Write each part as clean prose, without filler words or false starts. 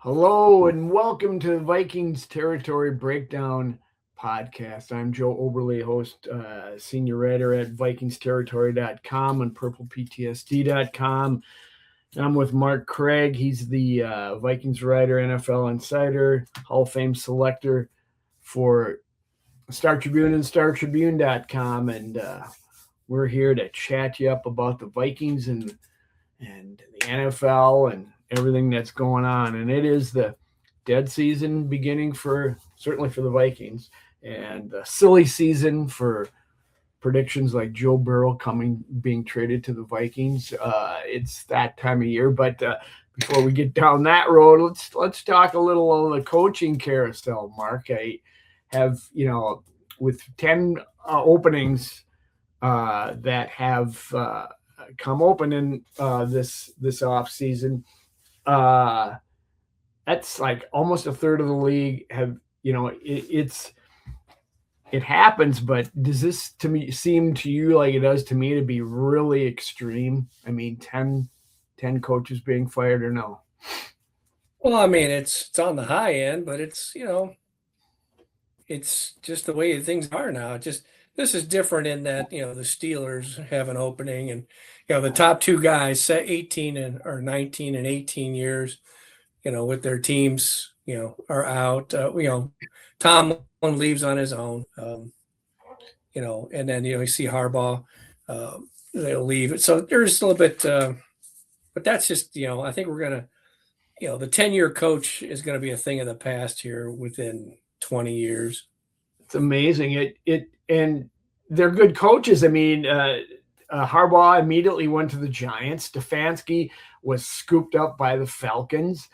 Hello and welcome to the Vikings Territory Breakdown podcast. I'm Joe Oberle, host, senior writer at VikingsTerritory.com and PurplePTSD.com. I'm with Mark Craig. He's the Vikings writer, NFL insider, Hall of Fame selector for Star Tribune and StarTribune.com. And we're here to chat you up about the Vikings and the NFL and everything that's going on. And it is the dead season beginning certainly for the Vikings, and the silly season for predictions like Joe Burrow being traded to the Vikings. It's that time of year. But before we get down that road, let's talk a little of the coaching carousel, Mark. I have, with 10 openings that have come open in this off season. That's like almost a third of the league have, it happens, but does this seem to you like it does to me to be really extreme? I mean, 10 coaches being fired or no? Well, I mean, it's on the high end, but it's just the way things are now. This is different in that, the Steelers have an opening, and the top two guys set 18 or 19 and 18 years, with their teams, are out. Tomlin leaves on his own, and then you see Harbaugh, they'll leave. So there's a little bit, but that's just I think we're gonna, the 10-year coach is gonna be a thing of the past here within 20 years. It's amazing. And they're good coaches. I mean, Harbaugh immediately went to the Giants. Stefanski was scooped up by the Falcons.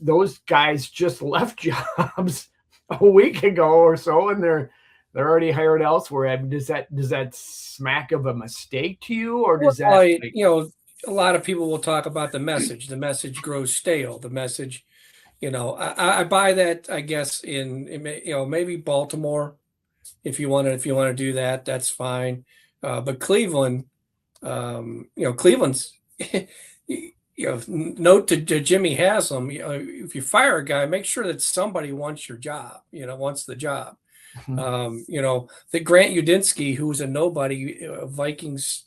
Those guys just left jobs a week ago or so, and they're already hired elsewhere. I mean, does that smack of a mistake to you, or does that? A lot of people will talk about the message. The message grows stale. The message. I buy that, I guess, in maybe Baltimore, if you want to do that, that's fine. But Cleveland, Cleveland's, note to Jimmy Haslam, if you fire a guy, make sure that somebody wants your job, wants the job. Mm-hmm. The Grant Udinski, who was a nobody, Vikings,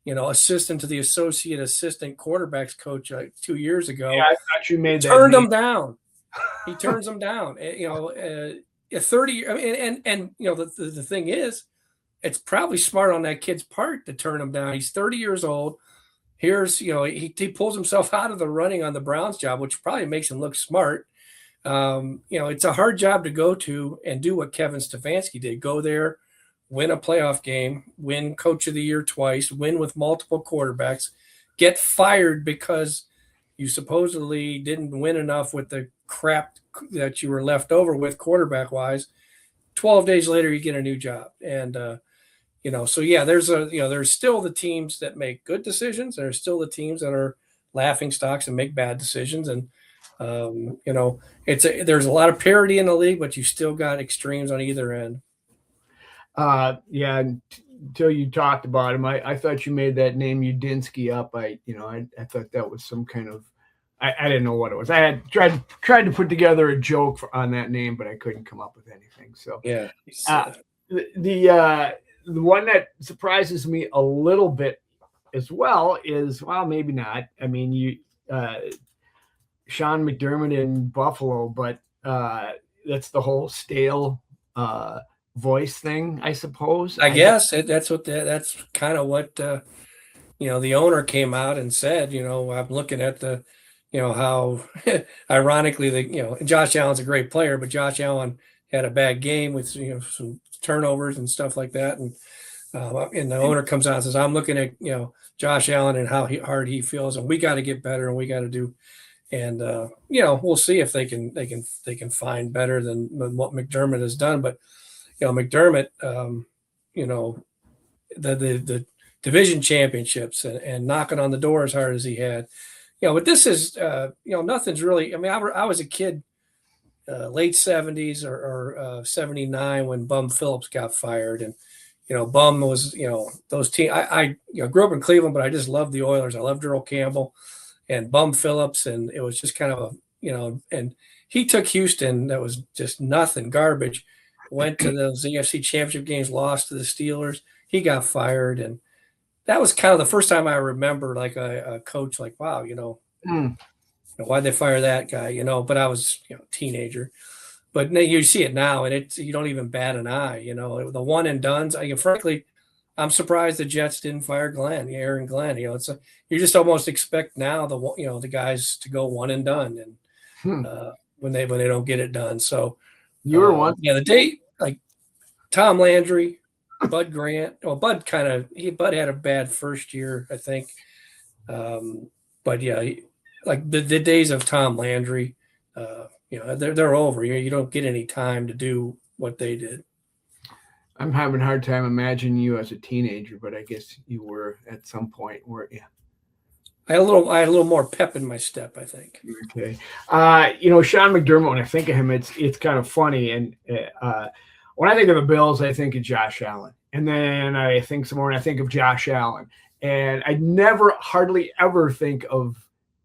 assistant to the assistant quarterbacks coach 2 years ago. Yeah, I thought you made that. Turned him down. He turns them down. 30, and the thing is, it's probably smart on that kid's part to turn him down. He's 30 years old. Here's, he pulls himself out of the running on the Browns job, which probably makes him look smart. It's a hard job to go to and do what Kevin Stefanski did. Go there, win a playoff game, win Coach of the Year twice, win with multiple quarterbacks, get fired because you supposedly didn't win enough with the crap that you were left over with quarterback wise. 12 days later, you get a new job. And, so yeah, there's still the teams that make good decisions. There's still the teams that are laughing stocks and make bad decisions. And, there's a lot of parity in the league, but you still got extremes on either end. Yeah. Until you talked about him, I thought you made that name Udinski up. I thought that was some kind of, I didn't know what it was. I had tried to put together a joke on that name, but I couldn't come up with anything. So yeah, the one that surprises me a little bit as well is, well, maybe not. I mean, Sean McDermott in Buffalo, but that's the whole stale voice thing, I suppose. I guess that's kind of what the owner came out and said. I'm looking at the how ironically Josh Allen's a great player, but Josh Allen had a bad game with some turnovers and stuff like that, and the owner comes out and says, I'm looking at Josh Allen and how hard he feels, and we got to get better, and we got to do, and we'll see if they can find better than what McDermott has done. But McDermott, the division championships and knocking on the door as hard as he had. But this is, nothing's really, I mean, I was a kid, late 70s or 79 when Bum Phillips got fired. And, Bum was, those teams, I grew up in Cleveland, but I just loved the Oilers. I loved Earl Campbell and Bum Phillips. And it was just kind of and he took Houston. That was just nothing, garbage. Went to those AFC Championship games, lost to the Steelers. He got fired, and that was kind of the first time I remember like a coach like, wow, why'd they fire that guy? But I was a teenager. But you see it now, and you don't even bat an eye. The one and dones. Frankly, I'm surprised the Jets didn't fire Aaron Glenn. You just almost expect now the guys to go one and done, and when they don't get it done. So you were one. The date like Tom Landry, Bud Grant. Well, Bud had a bad first year, I think. But yeah, like the days of Tom Landry. They're over. You don't get any time to do what they did. I'm having a hard time imagining you as a teenager, but I guess you were at some point, weren't you? I had a little more pep in my step, I think. Okay. Sean McDermott, when I think of him, it's kind of funny. And when I think of the Bills, I think of Josh Allen. And then I think some more, and I think of Josh Allen. And I never hardly ever think of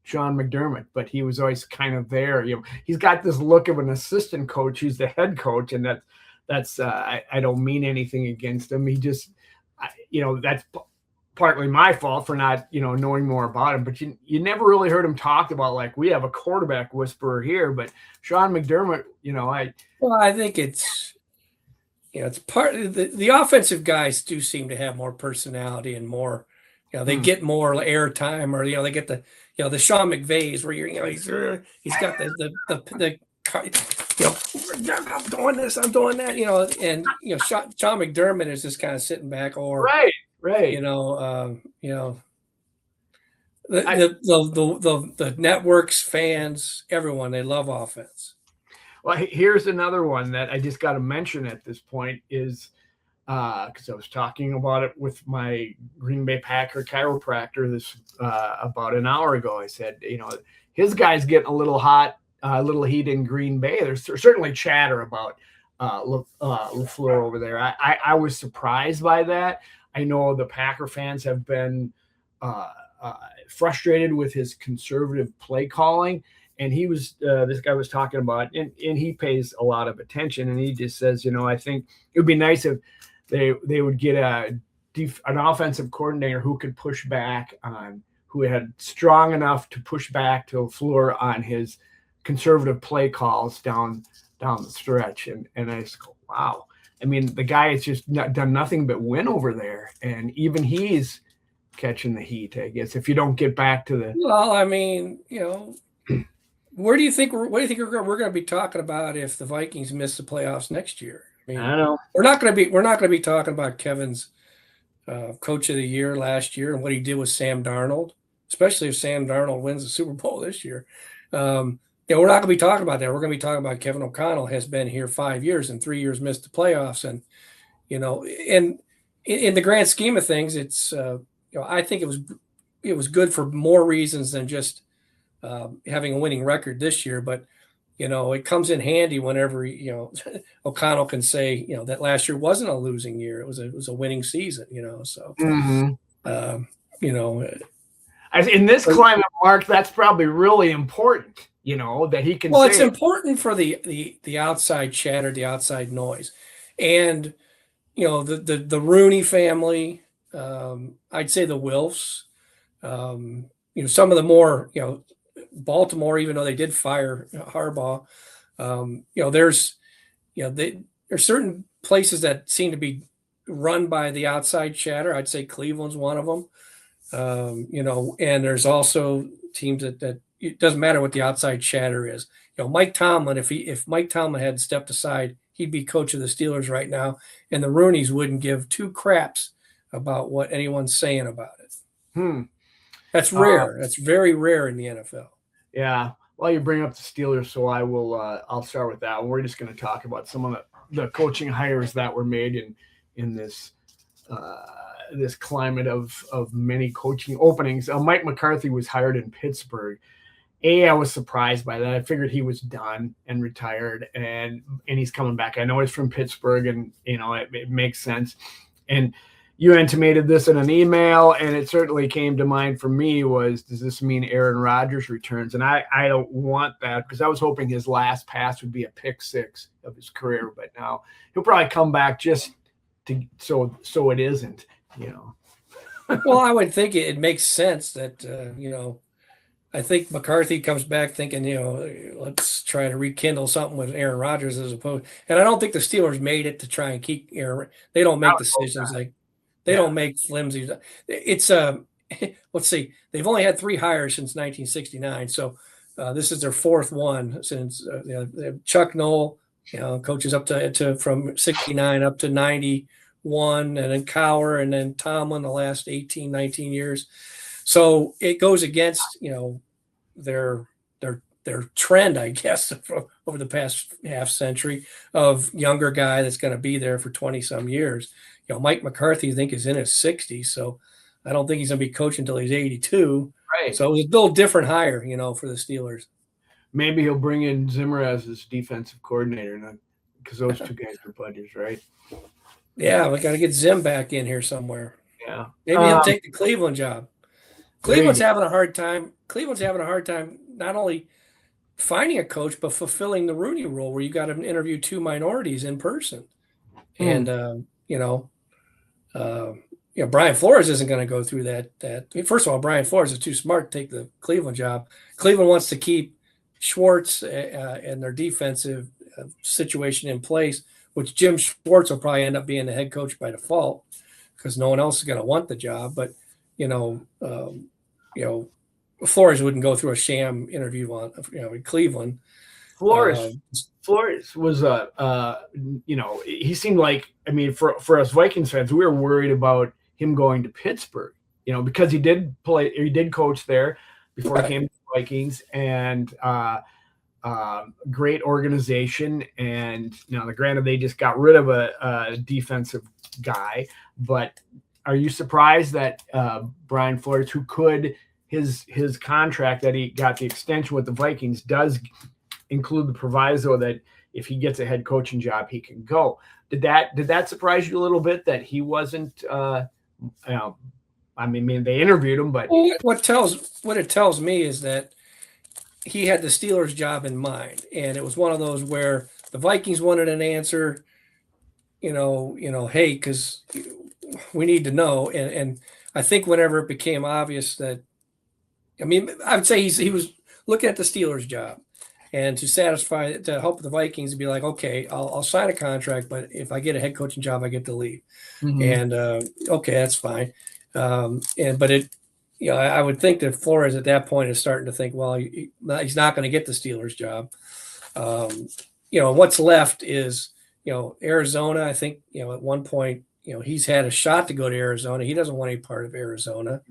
Sean McDermott, but he was always kind of there. He's got this look of an assistant coach who's the head coach, and that's I don't mean anything against him. He just, that's partly my fault for not, knowing more about him. But you never really heard him talk about like we have a quarterback whisperer here. But Sean McDermott, I think it's part of the offensive guys do seem to have more personality and more. They get more airtime, or they get the the Sean McVays where he's got the I'm doing this, I'm doing that, and Sean McDermott is just kind of sitting back, or right, the networks, fans, everyone, they love offense. Well, here's another one that I just got to mention at this point is. Because I was talking about it with my Green Bay Packer chiropractor about an hour ago. I said, his guy's getting a little hot, a little heat in Green Bay. There's certainly chatter about LaFleur over there. I was surprised by that. I know the Packer fans have been frustrated with his conservative play calling. And he was this guy was talking about, and he pays a lot of attention. And he just says, I think it would be nice if they would get an offensive coordinator who could push back on, who had strong enough to push back to LaFleur on his conservative play calls down the stretch. And I just go, wow. I mean, the guy has just done nothing but win over there, and even he's catching the heat, I guess, if you don't get back to the. Well, I mean, where do you think we're going to be talking about if the Vikings miss the playoffs next year? I mean, I know we're not going to be talking about Kevin's coach of the year last year and what he did with Sam Darnold, especially if Sam Darnold wins the Super Bowl this year. We're not going to be talking about that. We're going to be talking about Kevin O'Connell has been here 5 years and 3 years missed the playoffs, and and in the grand scheme of things, it's I think it was good for more reasons than just having a winning record this year, but it comes in handy whenever O'Connell can say that last year wasn't a losing year; it was a winning season. So in this climate, Mark, that's probably really important. That he can. Well, it's important for the outside chatter, the outside noise, and the Rooney family. I'd say the Wilfs. Some of the more Baltimore, even though they did fire Harbaugh, there's certain places that seem to be run by the outside chatter. I'd say Cleveland's one of them. And there's also teams that it doesn't matter what the outside chatter is. Mike Tomlin, if Mike Tomlin had stepped aside, he'd be coach of the Steelers right now, and the Rooneys wouldn't give two craps about what anyone's saying about it. That's rare. That's very rare in the NFL. Yeah. Well, you bring up the Steelers, so I'll start with that. We're just going to talk about some of the coaching hires that were made in this this climate of many coaching openings. Mike McCarthy was hired in Pittsburgh. I was surprised by that. I figured he was done and retired, and he's coming back. I know he's from Pittsburgh, and it makes sense. And you intimated this in an email, and it certainly came to mind for me was, does this mean Aaron Rodgers returns? And I don't want that, because I was hoping his last pass would be a pick six of his career, but now he'll probably come back just to so it isn't, Well, I would think it makes sense that I think McCarthy comes back thinking, let's try to rekindle something with Aaron Rodgers as opposed. And I don't think the Steelers made it to try and keep Aaron. They don't make decisions like they don't make flimsy. It's let's see, they've only had 3 hires since 1969, so this is their 4th one since Chuck Noll, coaches up to from 69 up to 91, and then Cowher, and then Tomlin the last 18, 19 years. So it goes against, their trend, I guess, over the past half century of younger guy that's going to be there for 20 some years. Mike McCarthy, I think, is in his 60s, so I don't think he's going to be coaching until he's 82. Right. So it was a little different hire, for the Steelers. Maybe he'll bring in Zimmer as his defensive coordinator, because those two guys are buddies, right? Yeah, we got to get Zim back in here somewhere. Yeah. Maybe he'll take the Cleveland job. Cleveland's having a hard time not only finding a coach, but fulfilling the Rooney Rule, where you got to interview 2 minorities in person. And Brian Flores isn't going to go through that. First of all, Brian Flores is too smart to take the Cleveland job. Cleveland wants to keep Schwartz and their defensive situation in place, which Jim Schwartz will probably end up being the head coach by default, because no one else is going to want the job. But Flores wouldn't go through a sham interview in Cleveland. Flores was he seemed like, for us Vikings fans, we were worried about him going to Pittsburgh, because he did coach there before he came to the Vikings, and great organization. And granted, they just got rid of a defensive guy, but are you surprised that Brian Flores, who could his contract that he got the extension with the Vikings, does include the proviso that if he gets a head coaching job, he can go? Did that surprise you a little bit that he wasn't? They interviewed him, but what it tells me is that he had the Steelers job in mind, and it was one of those where the Vikings wanted an answer. Hey, because we need to know, and I think whenever it became obvious that, I would say he was looking at the Steelers job, and to help the Vikings to be like, okay, I'll sign a contract, but if I get a head coaching job, I get to leave. And okay, that's fine. I would think that Flores at that point is starting to think, well, he's not going to get the Steelers job. What's left is, Arizona. I think, at one point, he's had a shot to go to Arizona. He doesn't want any part of Arizona.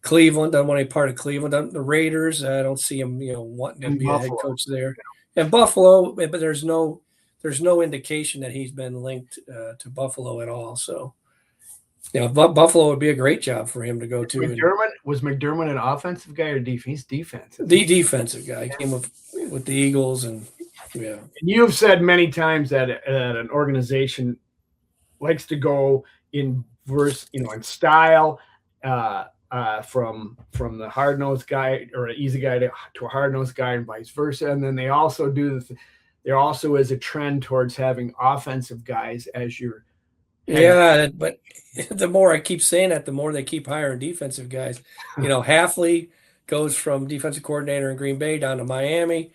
Cleveland doesn't want any part of Cleveland. The Raiders, I don't see him, wanting to be a head coach there. And Buffalo, but there's no indication that he's been linked to Buffalo at all. So, Buffalo would be a great job for him to go to. Was McDermott an offensive guy or defense? He's defensive. The defensive guy. He came with the Eagles, and yeah. And you've said many times that an organization likes to go in in style, from the hard-nosed guy or an easy guy to a hard-nosed guy, and vice versa. And then they also there also is a trend towards having offensive guys as your but the more I keep saying that, the more they keep hiring defensive guys. Halfley goes from defensive coordinator in Green Bay down to Miami.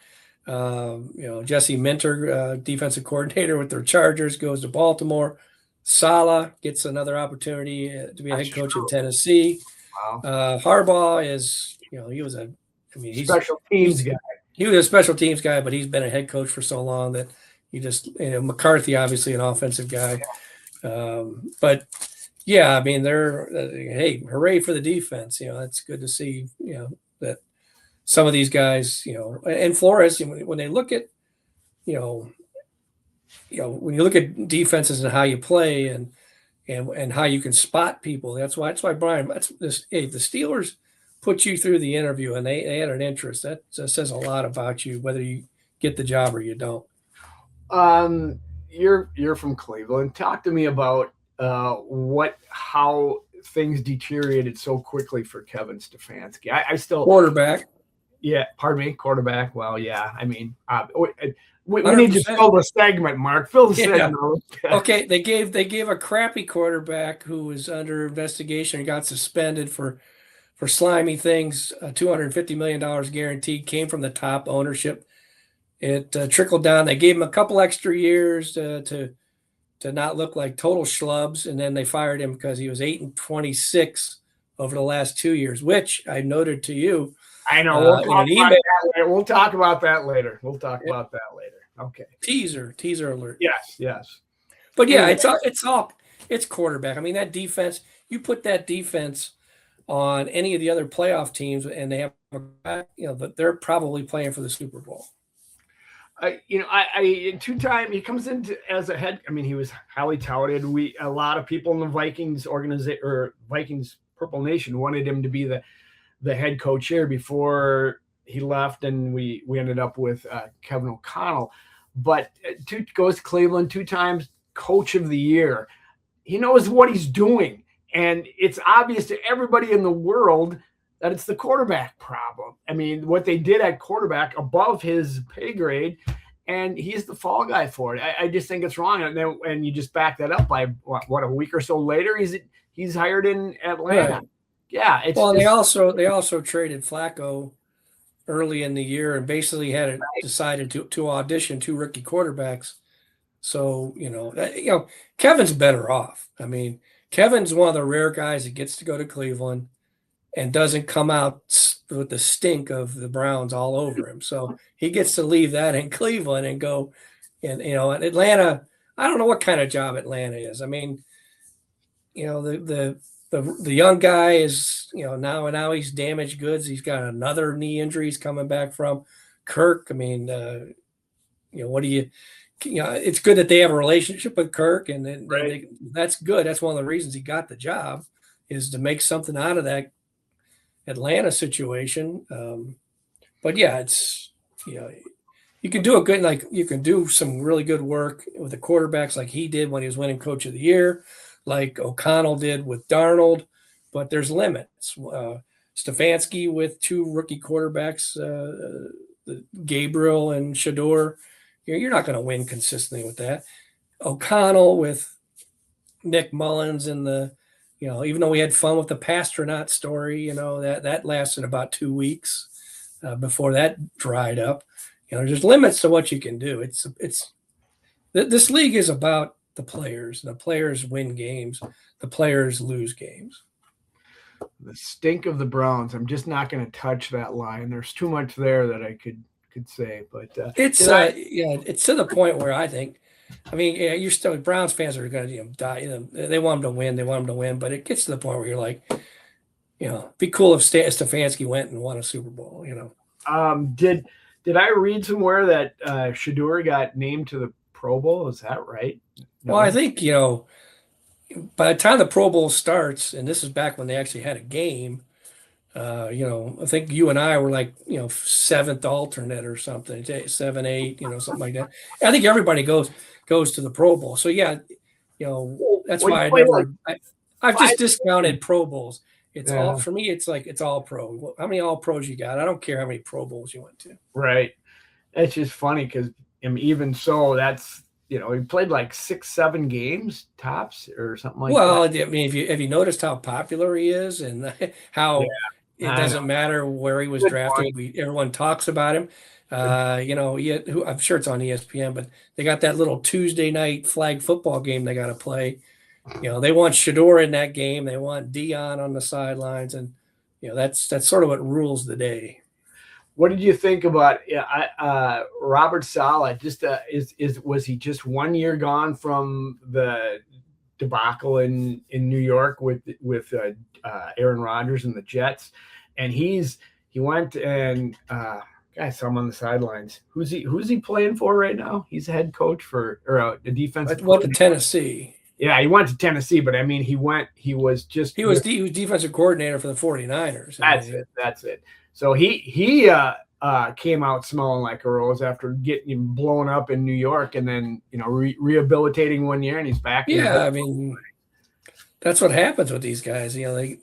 Jesse Minter, defensive coordinator with their Chargers, goes to Baltimore. Saleh gets another opportunity to be a head coach in Tennessee. Wow. Harbaugh is, he was he's special teams guy. He was a special teams guy, but he's been a head coach for so long that he just, McCarthy, obviously an offensive guy. But yeah, they're, hey, hooray for the defense. That's good to see, that some of these guys, and Flores, when they look at, when you look at defenses and how you play and how you can spot people, that's why Brian, the Steelers put you through the interview and they had an interest. That says a lot about you, whether you get the job or you don't. You're from Cleveland. Talk to me about how things deteriorated so quickly for Kevin Stefanski. I still quarterback. Yeah, pardon me, quarterback. Well, yeah, I mean, we need to 100%. fill the segment, Mark. Fill the segment. Okay, they gave a crappy quarterback who was under investigation and got suspended for slimy things. $250 million guaranteed, came from the top ownership. It trickled down. They gave him a couple extra years to not look like total schlubs, and then they fired him because he was 8-26 over the last 2 years, which I noted to you. I know. We'll talk about that later. Okay. Teaser alert. Yes. But yeah, it's quarterback. I mean, that defense. You put that defense on any of the other playoff teams, and they have, they're probably playing for the Super Bowl. Two-time he comes in as a head. I mean, he was highly touted. A lot of people in the Vikings organization or Vikings Purple Nation wanted him to be the head coach here before he left, and we ended up with Kevin O'Connell. But goes to Cleveland, 2 times coach of the year. He knows what he's doing, and it's obvious to everybody in the world that it's the quarterback problem. I mean, what they did at quarterback above his pay grade, and he's the fall guy for it. I just think it's wrong. And you just back that up by a week or so later, he's hired in Atlanta. Right. Yeah. They also traded Flacco early in the year and basically had decided to audition 2 rookie quarterbacks. So, Kevin's better off. I mean, Kevin's one of the rare guys that gets to go to Cleveland and doesn't come out with the stink of the Browns all over him. So he gets to leave that in Cleveland and go, and Atlanta. I don't know what kind of job Atlanta is. I mean, the young guy is, now he's damaged goods. He's got another knee injury he's coming back from. Kirk, I mean, what do you? It's good that they have a relationship with Kirk, and right. That's good. That's one of the reasons he got the job, is to make something out of that Atlanta situation. But yeah, it's, you can do you can do some really good work with the quarterbacks like he did when he was winning coach of the year, like O'Connell did with Darnold, but there's limits. Stefanski with 2 rookie quarterbacks, Gabriel and Shador, you're not going to win consistently with that. O'Connell with Nick Mullins and even though we had fun with the Pastronaut story, that lasted about 2 weeks before that dried up. There's limits to what you can do. This league is about the players. The players win games. The players lose games. The stink of the Browns. I'm just not going to touch that line. There's too much there that I could say, but it's to the point where I think. I mean, you're still Browns fans are going to die. They want them to win. They want them to win, but it gets to the point where you're like, be cool if Stefanski went and won a Super Bowl. Did I read somewhere that Shador got named to the Pro Bowl? Is that right? No. Well, I think by the time the Pro Bowl starts, and this is back when they actually had a game. I think you and I were like, 7th alternate or something, 7, 8, something like that. I think everybody goes to the Pro Bowl. So yeah, that's why I've just discounted Pro Bowls. It's all for me. It's like, it's all pro. How many all pros you got? I don't care how many Pro Bowls you went to. Right. It's just funny because even so, that's, he played like 6-7 games tops or something like that. Well, I mean, have you noticed how popular he is and how it doesn't matter where he was drafted. Everyone talks about him. I'm sure it's on ESPN, but they got that little Tuesday night flag football game they got to play. They want Shador in that game. They want Dion on the sidelines, and that's sort of what rules the day. What did you think about Robert Saleh? Just was he just 1 year gone from the debacle in New York with Aaron Rodgers and the Jets, and he went and I saw him on the sidelines. Who's he playing for right now? He's a head coach or a defensive. Went to Tennessee. Yeah, he went to Tennessee, but I mean, he was defensive coordinator for the 49ers. That's it. So he came out smelling like a rose after getting blown up in New York, and then rehabilitating 1 year, and he's back. Yeah, I mean, that's what happens with these guys. You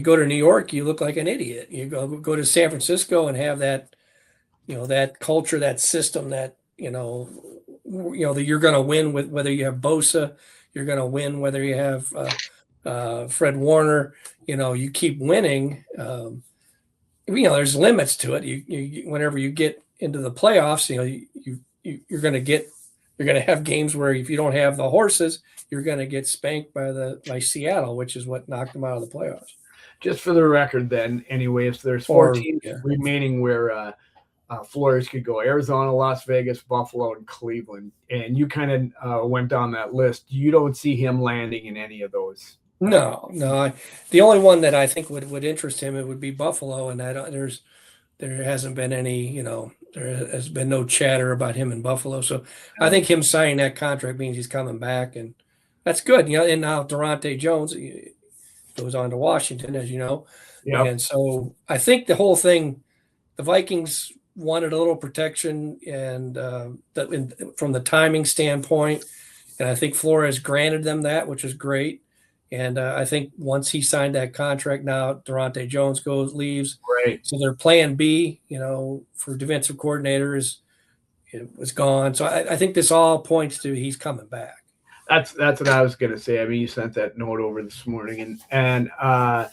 go to New York, you look like an idiot. You go to San Francisco and have that, that culture, that system, that that you're going to win with whether you have Bosa, you're going to win whether you have Fred Warner. You keep winning. There's limits to it. You whenever you get into the playoffs, you're going to have games where if you don't have the horses, you're going to get spanked by Seattle, which is what knocked them out of the playoffs. Just for the record, then, anyway, if there's 4 teams remaining where Flores could go: Arizona, Las Vegas, Buffalo, and Cleveland. And you kind of went down that list. You don't see him landing in any of those. No. The only one that I think would interest him, it would be Buffalo, and there hasn't been any, there has been no chatter about him in Buffalo. So I think him signing that contract means he's coming back, and that's good. And now Durante Jones goes on to Washington, as you know. Yep. And so I think the whole thing, the Vikings wanted a little protection and from the timing standpoint, and I think Flores granted them that, which is great. And I think once he signed that contract, now Durante Jones leaves. Right. So their plan B, for defensive coordinators, it was gone. So I think this all points to he's coming back. That's what I was going to say. I mean, you sent that note over this morning, and I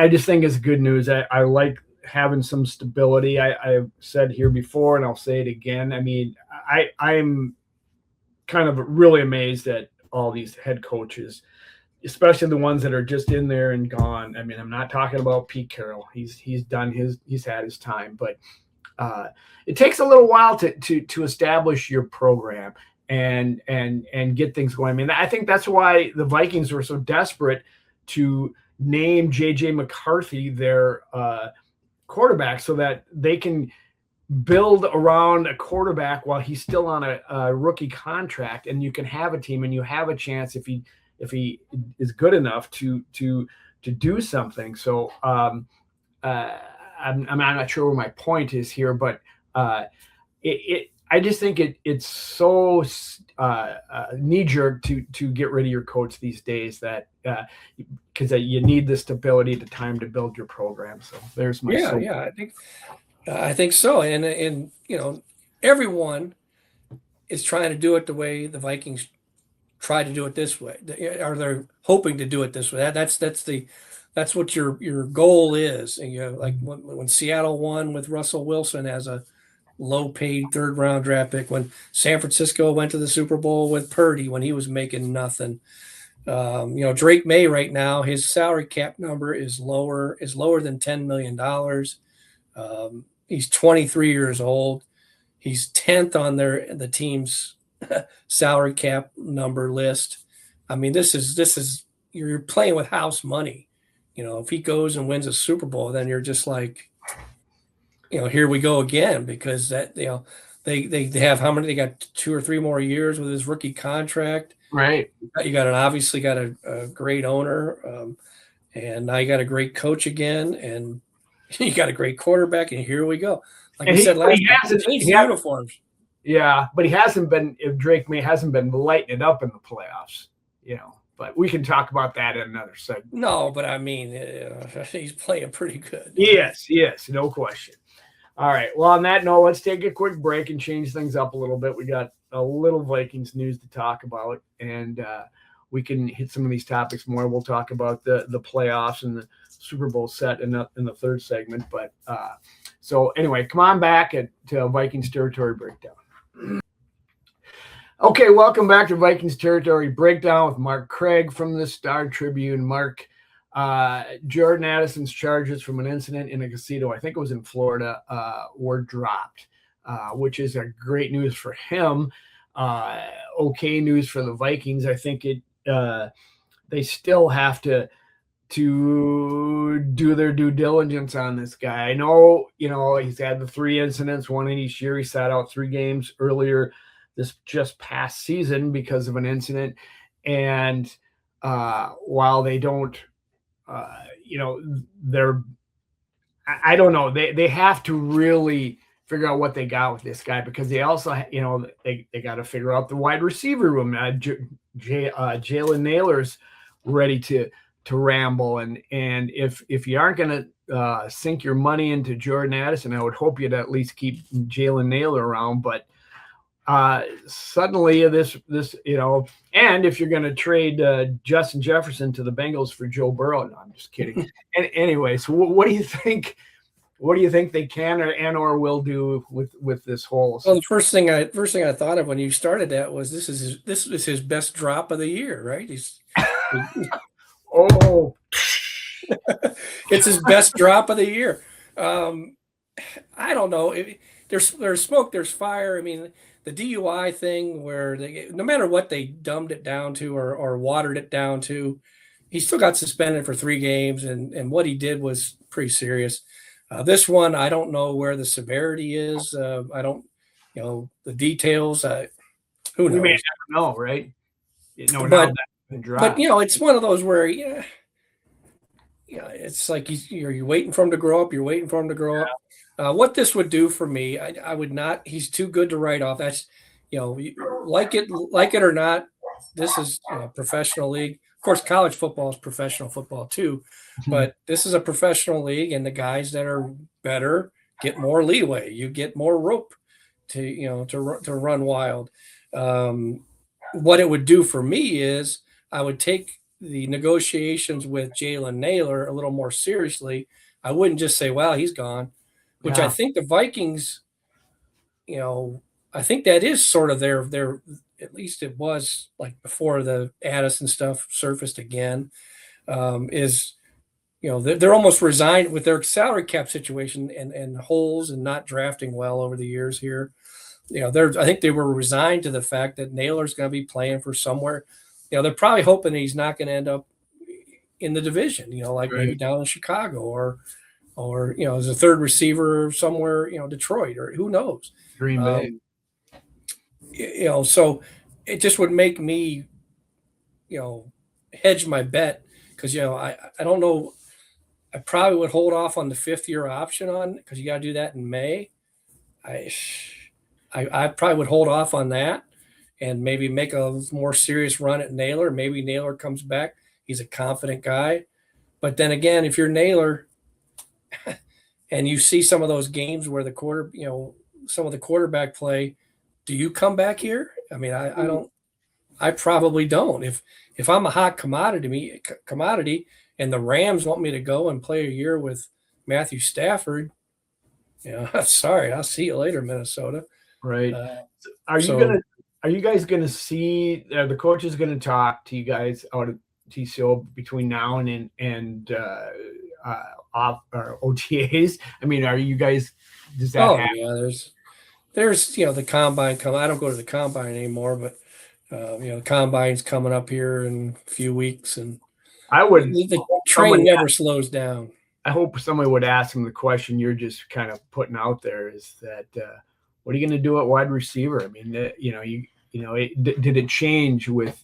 just think it's good news. I like having some stability. I've said here before, and I'll say it again. I mean, I'm kind of really amazed at all these head coaches, especially the ones that are just in there and gone. I mean, I'm not talking about Pete Carroll. He's had his time, but it takes a little while to establish your program and get things going. I mean, I think that's why the Vikings were so desperate to name J.J. McCarthy their quarterback so that they can build around a quarterback while he's still on a rookie contract, and you can have a team and you have a chance if he is good enough to do something. So I'm not sure where my point is here, but I just think it's so knee-jerk to get rid of your coach these days that because you need the stability, the time to build your program. So there's my I think so, and everyone is trying to do it the way the Vikings try to do it this way, or they're hoping to do it this way. That's what your goal is. And like when Seattle won with Russell Wilson as a low-paid third-round draft pick, when San Francisco went to the Super Bowl with Purdy when he was making nothing. Drake May right now, his salary cap number is lower than $10 million. He's 23 years old. He's 10th on the team's salary cap number list. I mean, this is you're playing with house money. If he goes and wins a Super Bowl, then you're just like, here we go again, because that they have how many? They got 2 or 3 more years with his rookie contract. Right. You obviously got a great owner, and now you got a great coach again, and you got a great quarterback, and here we go. Like I said last time, uniforms. Yeah, but he hasn't been. If Drake May hasn't been lighting it up in the playoffs, But we can talk about that in another segment. No, but I mean, he's playing pretty good. Yes, no question. All right. Well, on that note, let's take a quick break and change things up a little bit. We got a little Vikings news to talk about, and we can hit some of these topics more. We'll talk about the playoffs and the Super Bowl set in the third segment. But so anyway, come on back to Vikings Territory Breakdown. Okay, welcome back to Vikings Territory Breakdown with Mark Craig from the Star Tribune. Mark, Jordan Addison's charges from an incident in a casino, I think it was in Florida, were dropped, which is a great news for him. Okay news for the Vikings. I think they still have to do their due diligence on this guy. I know, he's had the 3 incidents, one in each year. He sat out 3 games earlier this just past season because of an incident. And while they don't, I don't know, they have to really figure out what they got with this guy, because they also, they got to figure out the wide receiver room. Jalen Naylor's ready to ramble, and if you aren't going to sink your money into Jordan Addison, I would hope you'd at least keep Jalen Naylor around. But suddenly this and if you're going to trade Justin Jefferson to the Bengals for Joe Burrow, no, I'm just kidding. And anyway, so what do you think? What do you think they can or will do with this whole? Well, the first thing I thought of when you started that was this is his best drop of the year, right? Oh, it's his best drop of the year. I don't know. There's smoke, there's fire. I mean, the DUI thing where no matter what they dumbed it down to or watered it down to, he still got suspended for 3 games, and what he did was pretty serious. This one, I don't know where the severity is. I don't, the details. Who knows? We may never know, right? But it's one of those where, it's like you're waiting for him to grow up. You're waiting for him to grow up. What this would do for me, I would not. He's too good to write off. That's, like it or not. This is a professional league. Of course, college football is professional football too, but this is a professional league, and the guys that are better get more leeway. You get more rope to run wild. What it would do for me is I would take the negotiations with Jalen Naylor a little more seriously. I wouldn't just say, "Well, he's gone," which I think the Vikings, I think that is sort of their. At least it was like before the Addison stuff surfaced again, is, they're almost resigned with their salary cap situation and holes and not drafting well over the years here. I think they were resigned to the fact that Naylor's going to be playing for somewhere. They're probably hoping he's not going to end up in the division, like maybe down in Chicago or as a third receiver somewhere, Detroit, or who knows. Green Bay. So it just would make me, hedge my bet because, I don't know. I probably would hold off on the 5th-year option because you got to do that in May. I probably would hold off on that and maybe make a more serious run at Naylor. Maybe Naylor comes back. He's a confident guy. But then again, if you're Naylor and you see some of those games where some of the quarterback play, do you come back here? I mean, I don't. I probably don't. If I'm a hot commodity and the Rams want me to go and play a year with Matthew Stafford, sorry, I'll see you later, Minnesota. Right. Are you guys gonna see? Are the coaches gonna talk to you guys out at TCO between now and off or OTAs? I mean, are you guys? Does that happen? Yeah, there's the combine coming. I don't go to the combine anymore, but the combine's coming up here in a few weeks, and the train never slows down. I hope somebody would ask him the question you're just kind of putting out there, is that what are you going to do at wide receiver? I mean, did it change with?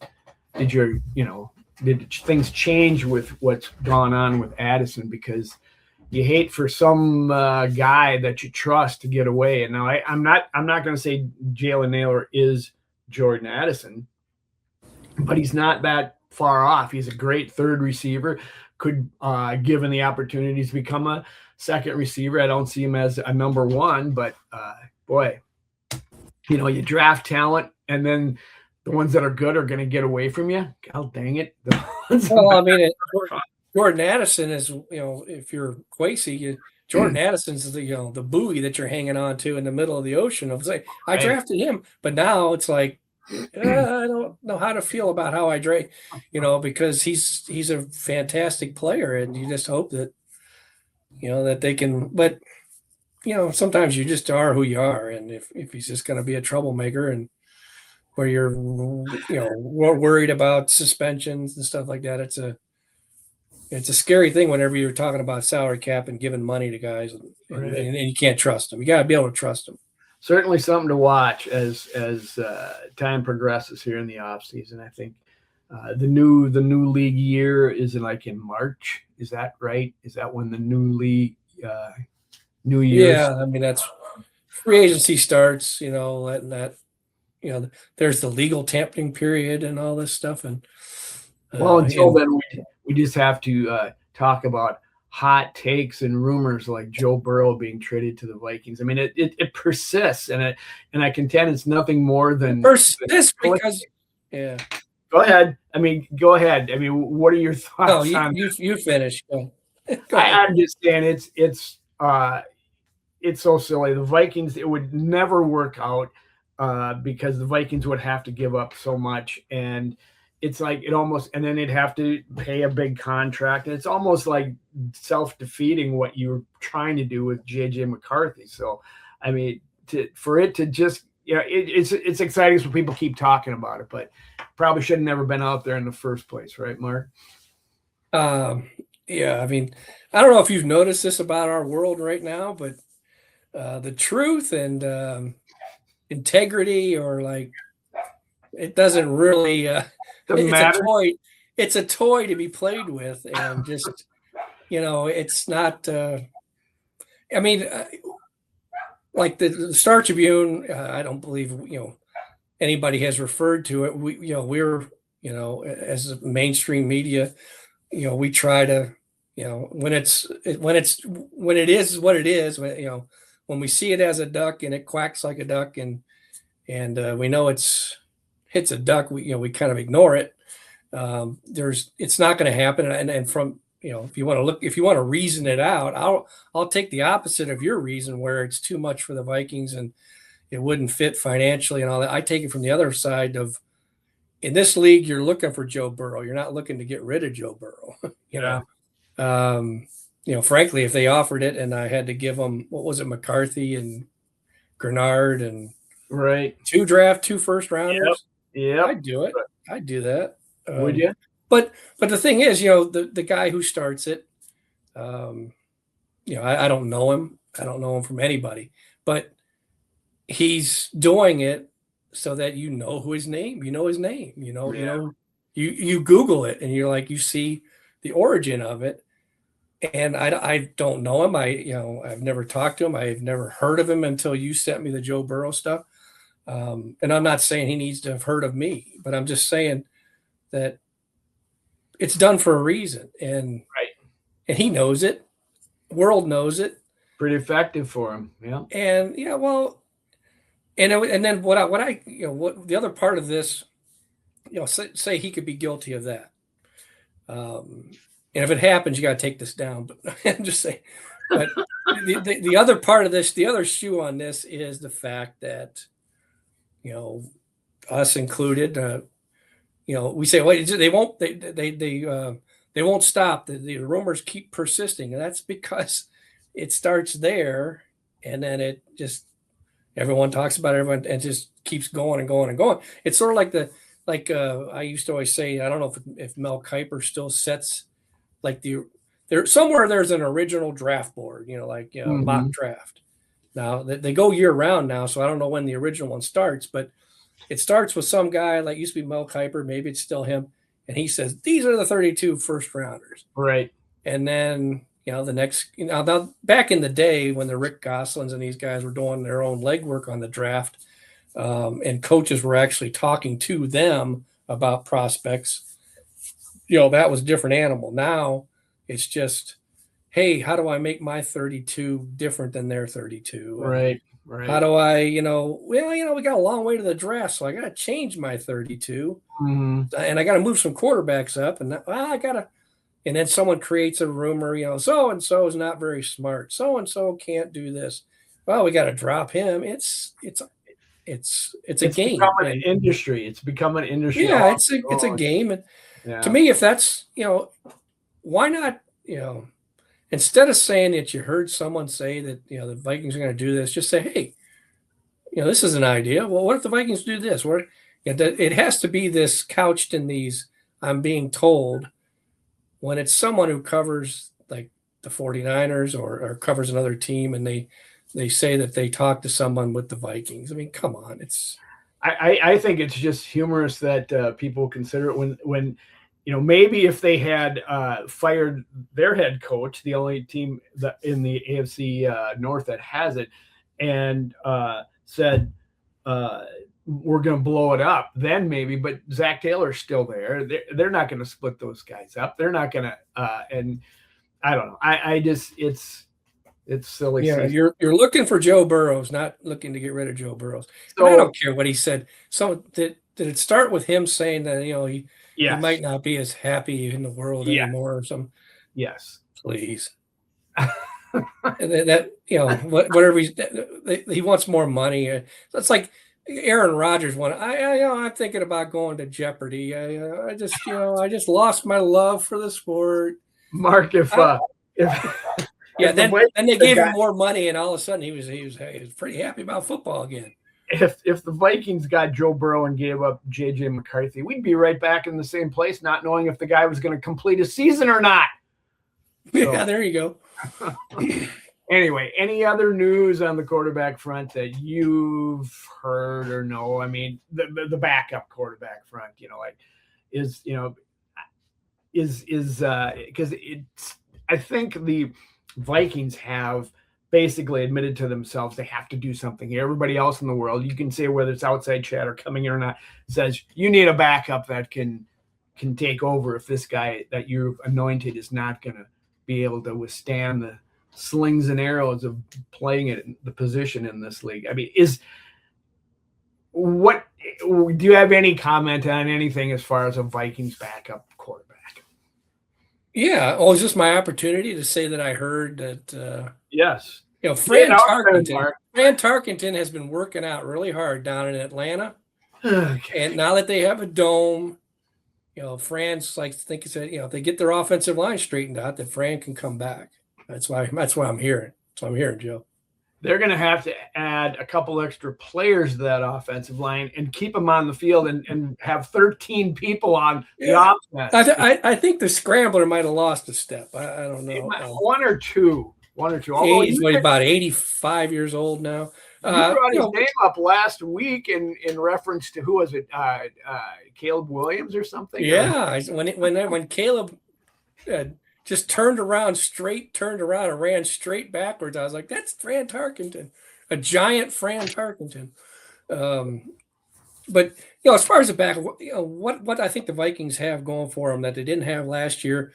Did things change with what's gone on with Addison? Because you hate for some guy that you trust to get away. And now I'm not going to say Jalen Naylor is Jordan Addison, but he's not that far off. He's a great third receiver. Could, given the opportunities, become a second receiver. I don't see him as a number one, but boy, you draft talent, and then the ones that are good are going to get away from you. God dang it! Jordan Addison is, if you're Quasey, Jordan Addison's the buoy that you're hanging on to in the middle of the ocean. I was like, I drafted him, but now it's like, I don't know how to feel about how I draft, because he's a fantastic player, and you just hope that, that they can. But sometimes you just are who you are, and if he's just going to be a troublemaker, and where you're worried about suspensions and stuff like that, it's a scary thing whenever you're talking about salary cap and giving money to guys, and you can't trust them. You got to be able to trust them. Certainly something to watch as time progresses here in the off season. I think the new league year is in March. Is that right? Is that when the new league new year? Yeah, I mean, that's free agency starts. Letting that there's the legal tampering period and all this stuff. And well, until then, we just have to talk about hot takes and rumors like Joe Burrow being traded to the Vikings. I mean, it persists, and I contend it's nothing more than persists because, yeah. Go ahead. I mean, go ahead. I mean, what are your thoughts on? You finish. Go ahead. I'm just saying it's so silly. The Vikings, it would never work out because the Vikings would have to give up so much, and it's like and then they'd have to pay a big contract, and it's almost like self-defeating what you're trying to do with JJ McCarthy. So, I mean, for it to just it's exciting so people keep talking about it, but probably should have never been out there in the first place, right, Mark? Yeah, I mean, I don't know if you've noticed this about our world right now, but the truth and integrity, or like, it doesn't really it's a toy to be played with, and just it's not I mean, like the Star Tribune, I don't believe anybody has referred to it. We're as a mainstream media, we try to when it is what it is, when we see it as a duck and it quacks like a duck, and we know it's a duck, we kind of ignore it. It's not going to happen, and from if you want to reason it out, I'll take the opposite of your reason, where it's too much for the Vikings and it wouldn't fit financially and all that. I take it from the other side of, in this league, you're looking for Joe Burrow. You're not looking to get rid of Joe Burrow. Frankly, if they offered it and I had to give them, what was it, McCarthy and Grenard and right, 2 first rounders. Yeah, I'd do it. I'd do that. Would you? But the thing is, the guy who starts it, I don't know him. I don't know him from anybody, but he's doing it so that who his name. His name. You Google it and you're like, you see the origin of it. And I don't know him. I've never talked to him. I've never heard of him until you sent me the Joe Burrow stuff. And I'm not saying he needs to have heard of me, but I'm just saying that it's done for a reason, and he knows it. World knows it. Pretty effective for him, yeah. And and then what the other part of this, say he could be guilty of that. And if it happens, you got to take this down. But I'm just saying. But the other part of this, the other shoe on this, is the fact that us included. We say, well, they won't stop. The rumors keep persisting, and that's because it starts there, and then it just everyone talks about everyone, and it just keeps going and going and going. It's sort of like I used to always say, I don't know if Mel Kiper still sets there's an original draft board, mock draft. Now they go year round now, so I don't know when the original one starts, but it starts with some guy like used to be Mel Kiper, maybe it's still him, and he says these are the 32 first rounders, right? And then the next, now back in the day when the Rick Goslings and these guys were doing their own legwork on the draft, and coaches were actually talking to them about prospects, that was a different animal. Now it's just, hey, how do I make my 32 different than their 32? Right. How do I, we got a long way to the draft, so I got to change my 32, and I got to move some quarterbacks up, and and then someone creates a rumor, so and so is not very smart, so and so can't do this. Well, we got to drop him. It's a game. An industry. It's become an industry. Yeah, it's a game, and to me, if that's why not instead of saying that you heard someone say that, the Vikings are going to do this, just say, hey, this is an idea. Well, what if the Vikings do this? It has to be this couched in these, I'm being told, when it's someone who covers like the 49ers or covers another team, and they say that they talked to someone with the Vikings. I mean, come on. I think it's just humorous that people consider it when maybe if they had fired their head coach, the only team that in the AFC North that has it, and said, we're going to blow it up, then maybe. But Zach Taylor's still there. They're not going to split those guys up. They're not going to. And I don't know. I just it's silly. Yeah, season. you're looking for Joe Burrows, not looking to get rid of Joe Burrows. So, and I don't care what he said. So did it start with him saying that he might not be as happy in the world anymore or something? Yes. Please. And that whatever he wants more money. It's like Aaron Rodgers wanted. I'm thinking about going to Jeopardy. I just lost my love for the sport. Mark, if then they gave him more money, and all of a sudden he was pretty happy about football again. If the Vikings got Joe Burrow and gave up J.J. McCarthy, we'd be right back in the same place, not knowing if the guy was going to complete a season or not. Yeah, there you go. Anyway, any other news on the quarterback front that you've heard or know? I mean, the backup quarterback front, because it's. I think the Vikings have basically admitted to themselves they have to do something here. Everybody else in the world, you can say whether it's outside chatter coming in or not, says you need a backup that can take over if this guy that you've anointed is not going to be able to withstand the slings and arrows of playing it in the position in this league. I mean, do you have any comment on anything as far as a Vikings backup quarterback? Yeah. Oh, is this my opportunity to say that I heard that? Yes. Fran Tarkenton has been working out really hard down in Atlanta. Okay. And now that they have a dome, Fran's think if they get their offensive line straightened out, that Fran can come back. That's what I'm hearing. That's what I'm hearing, Joe. They're going to have to add a couple extra players to that offensive line and keep them on the field and have 13 people on the offense. I think the scrambler might have lost a step. I don't know. One or two. He's about 85 years old now. You brought his name up last week in reference to who was it? Caleb Williams or something? Yeah, when Caleb just turned around and ran straight backwards, I was like, that's Fran Tarkenton, a giant Fran Tarkenton. But as far as the back, what I think the Vikings have going for them that they didn't have last year.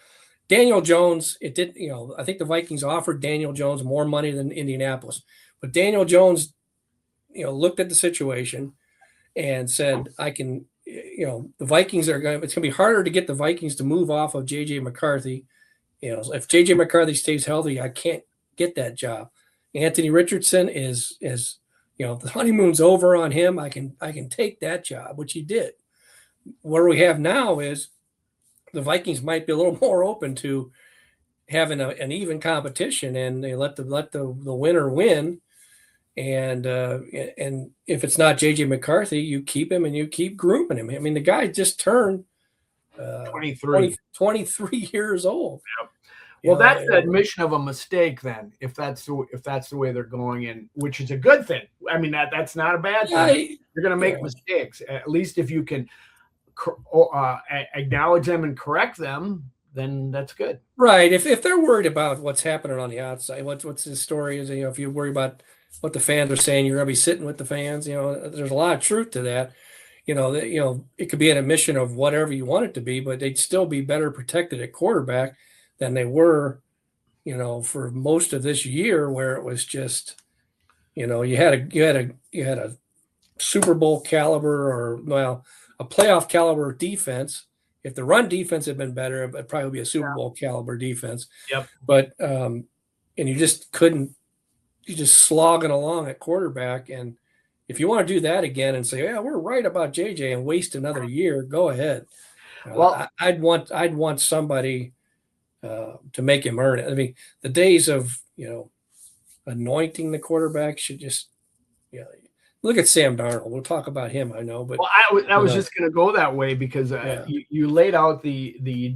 Daniel Jones, I think the Vikings offered Daniel Jones more money than Indianapolis, but Daniel Jones, looked at the situation and said, the Vikings it's going to be harder to get the Vikings to move off of J.J. McCarthy. If J.J. McCarthy stays healthy, I can't get that job. Anthony Richardson is the honeymoon's over on him. I can take that job, which he did. What we have now is the Vikings might be a little more open to having an even competition, and they let the winner win. And if it's not J.J. McCarthy, you keep him and you keep grooming him. I mean, the guy just turned 23 years old. Yep. Well, that's the admission of a mistake then, if that's the way they're going in, which is a good thing. I mean, that's not a bad thing. You're going to make mistakes. At least if you can acknowledge them and correct them, then that's good. Right. If they're worried about what's happening on the outside, what's the story is, if you worry about what the fans are saying, you're going to be sitting with the fans. There's a lot of truth to that. It could be an admission of whatever you want it to be, but they'd still be better protected at quarterback than they were, for most of this year, where it was just, you had a Super Bowl caliber a playoff caliber defense. If the run defense had been better, it'd probably be a Super Bowl caliber defense. Yep. But and you just couldn't. You're just slogging along at quarterback, and if you want to do that again and say, "Yeah, we're right about JJ," and waste another year, go ahead. Well, I'd want somebody to make him earn it. I mean, the days of anointing the quarterback should just look at Sam Darnold. We'll talk about him, I know, but I was just going to go that way because you laid out the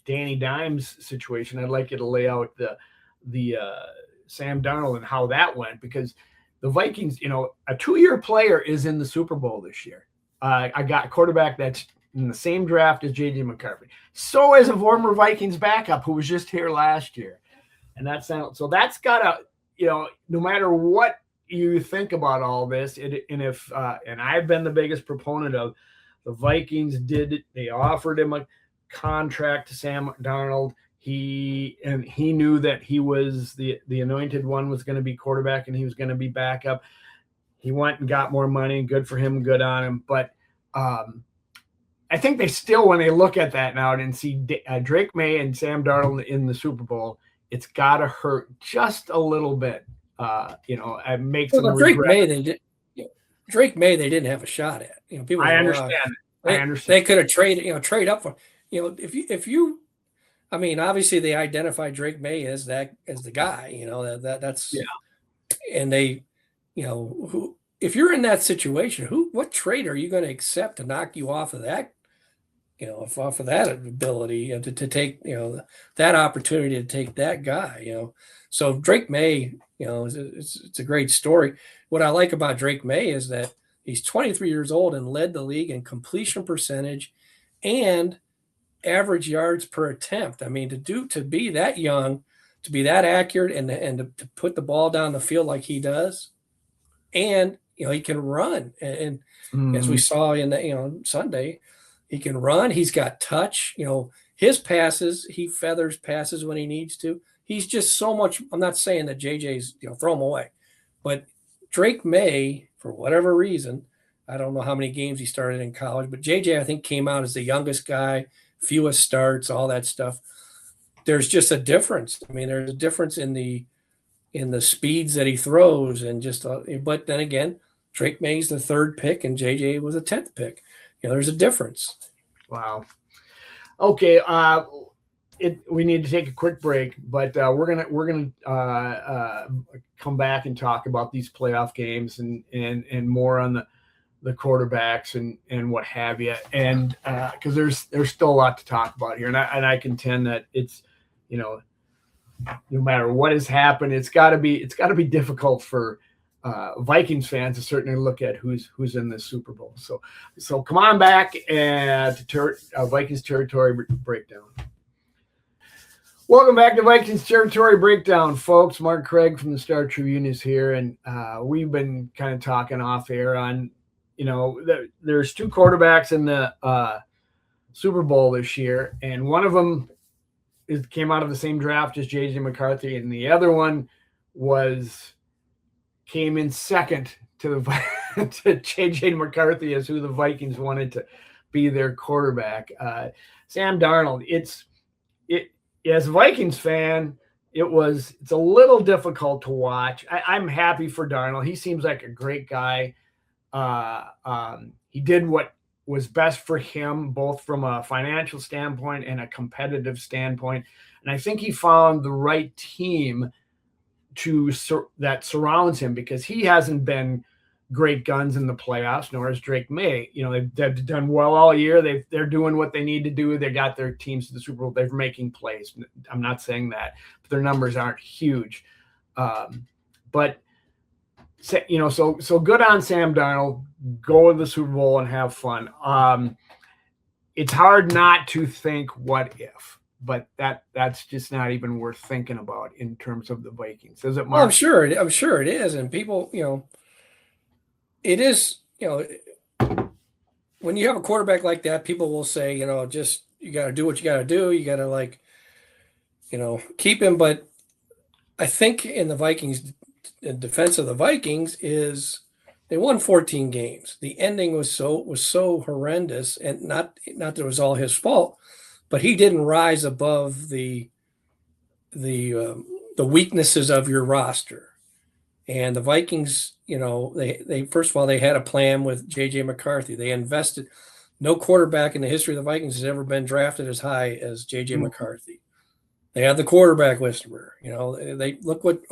Danny Dimes situation. I'd like you to lay out the Sam Darnold and how that went, because the Vikings, a 2-year player is in the Super Bowl this year. I got a quarterback that's in the same draft as J.J. McCarthy. So is a former Vikings backup who was just here last year. And that's got to, no matter what, you think about all this, and if and I've been the biggest proponent of the Vikings they offered him a contract to Sam Darnold. He knew that he was the anointed one, was going to be quarterback, and he was going to be backup. He went and got more money. Good for him. Good on him. But I think they still, when they look at that now and see Drake May and Sam Darnold in the Super Bowl, it's got to hurt just a little bit. It makes them Drake May. Drake May. They didn't have a shot at. People. I understand. They could have trade up for. If you. I mean, obviously they identify Drake May as the guy. That's. Yeah. And they, if you're in that situation, what trade are you going to accept to knock you off of that? Off of that ability to take, that opportunity to take that guy. So Drake May, it's a great story. What I like about Drake May is that he's 23 years old and led the league in completion percentage and average yards per attempt. I mean, to be that young, to be that accurate, and to put the ball down the field like he does, and he can run, and as we saw in Sunday, he can run. He's got touch. His passes, he feathers passes when he needs to. He's just so much. I'm not saying that JJ's throw him away, but Drake May, for whatever reason, I don't know how many games he started in college, but JJ I think came out as the youngest guy, fewest starts, all that stuff. There's just a difference. I mean, there's a difference in the speeds that he throws, and but then again, Drake May's the 3rd pick and JJ was a 10th pick. There's a difference. Wow. Okay. We need to take a quick break, but we're gonna come back and talk about these playoff games and more on the quarterbacks and what have you, and because there's still a lot to talk about here, and I contend that it's no matter what has happened, it's got to be difficult for Vikings fans to certainly look at who's in the Super Bowl. So come on back to Vikings Territory Breakdown. Welcome back to Vikings Territory Breakdown, folks. Mark Craig from the Star Tribune is here, and we've been kind of talking off air on, there's 2 quarterbacks in the Super Bowl this year, and one of them came out of the same draft as J.J. McCarthy, and the other one came in second to to J.J. McCarthy as who the Vikings wanted to be their quarterback. Sam Darnold. As a Vikings fan, it's a little difficult to watch. I'm happy for Darnold. He seems like a great guy. He did what was best for him, both from a financial standpoint and a competitive standpoint. And I think he found the right team that surrounds him, because he hasn't been great guns in the playoffs, nor is Drake May. They've done well all year. They're doing what they need to do. They got their teams to the Super Bowl. They're making plays. I'm not saying that, but their numbers aren't huge. But so good on Sam Darnold. Go to the Super Bowl and have fun. It's hard not to think what if, but that's just not even worth thinking about in terms of the Vikings. Is it, Mark? Well, I'm sure it is, and people, it is, when you have a quarterback like that, people will say, just you got to do what you got to do. You got to keep him. But I think in the Vikings, in defense of the Vikings, is they won 14 games. The ending was so horrendous, and not that it was all his fault, but he didn't rise above the weaknesses of your roster. And the Vikings, they first of all, they had a plan with J.J. McCarthy. They invested. No quarterback in the history of the Vikings has ever been drafted as high as J.J. McCarthy. They had the quarterback whisperer. They look what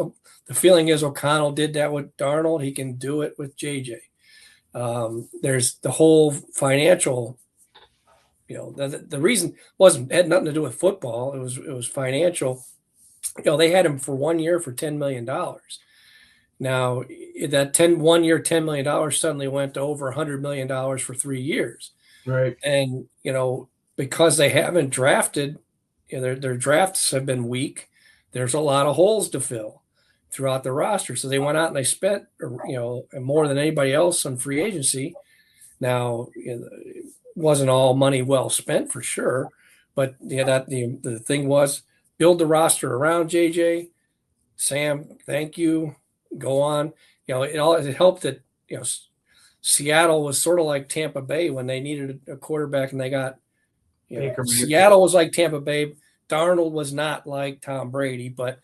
the feeling is. O'Connell did that with Darnold. He can do it with J.J. There's the whole financial. The reason had nothing to do with football. It was financial. They had him for 1 year for $10 million. Now that 1 year, $10 million suddenly went to over $100 million for 3 years. Right. And, because they haven't drafted, their drafts have been weak. There's a lot of holes to fill. throughout the roster. So they went out and they spent, more than anybody else on free agency. Now, it wasn't all money well spent for sure, but the thing was build the roster around JJ. Sam, thank you. Go on. It helped that Seattle was sort of like Tampa Bay when they needed a quarterback, and they got Seattle was like Tampa Bay. Darnold was not like Tom Brady, but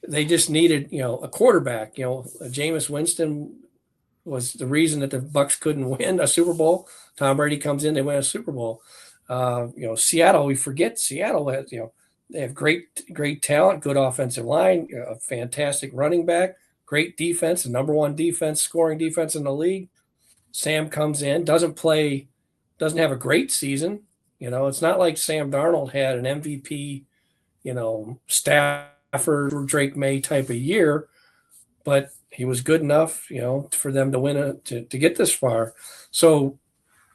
they just needed a quarterback. Jameis Winston was the reason that the Bucs couldn't win a Super Bowl. Tom Brady comes in, they win a Super Bowl. Seattle, we forget Seattle has they have great talent, good offensive line, a fantastic running back, great defense, the number one defense, scoring defense in the league. Sam comes in, doesn't have a great season. It's not like Sam Darnold had an MVP, Stafford, Drake May type of year, but he was good enough, for them to win to get this far. So,